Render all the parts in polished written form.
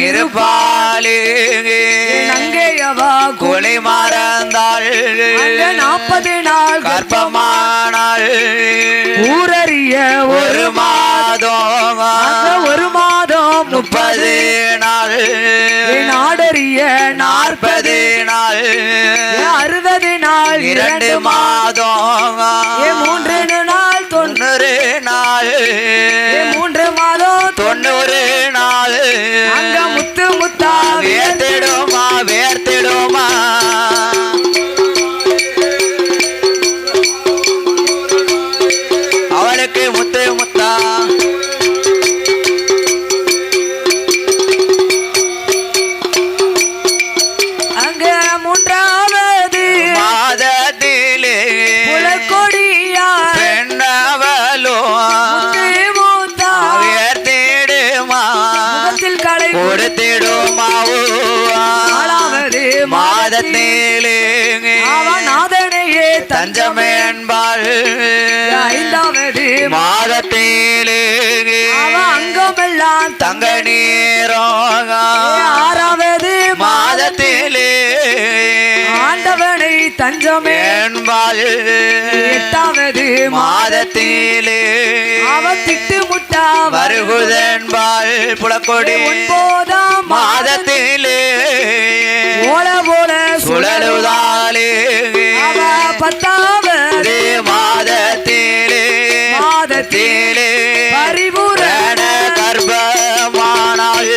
இருப்பாளே நங்கையவா கொலை மறந்தாள் 40 நாள் கர்ப்பமானாள் ஊரறிய ஒரு மாதம் 30 நாள் நாடறிய 40 நாள் 60 நாள் 2 மாதம் 3 நாள் 90 நாள் 3 மாதம் 90 நாள் அங்க முத்து முத்தா வேர்த்திடுமா வேர்த்திடுமா அவளுக்கு முத்து முத்தா அங்க 3வது மாதத்திலே புலக்கொடியா பெண்ணவளோ மூத்தா வேர்த்திடுமா முகத்தில் களை கொடுத்திடுமா 4வது மாதத்திலே நாதனையே தஞ்சம் என்பாள் 5வது மாதத்திலே அங்கமெல்லாம் தங்க நீரோக 6வது மாதத்திலே ஆண்டவனை தஞ்சமே என்பாள் 8வது மாதத்திலே திட்டு முட்டா வருகுதென்பாள் புலக்கொடி 9ஆம் மாதத்திலே ஓல போல சுழலுதாலே 10வது மாதத்திலே மாதத்திலே பரிபூரண கர்ப்பமானாள்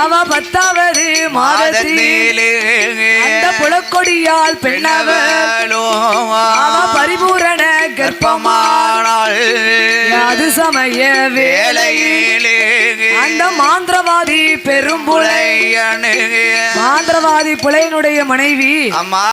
அவ 10வது மாதத்திலே அந்த புலக்கொடியால் பெண்ணவர் அவ பரிபூரண கர்ப்பமானாள் அது சமய வேலையிலே அந்த மாந்திரவாதி பெரும்புலை புலையணு மாந்திரவாதி புலையனுடைய மனைவி அம்மா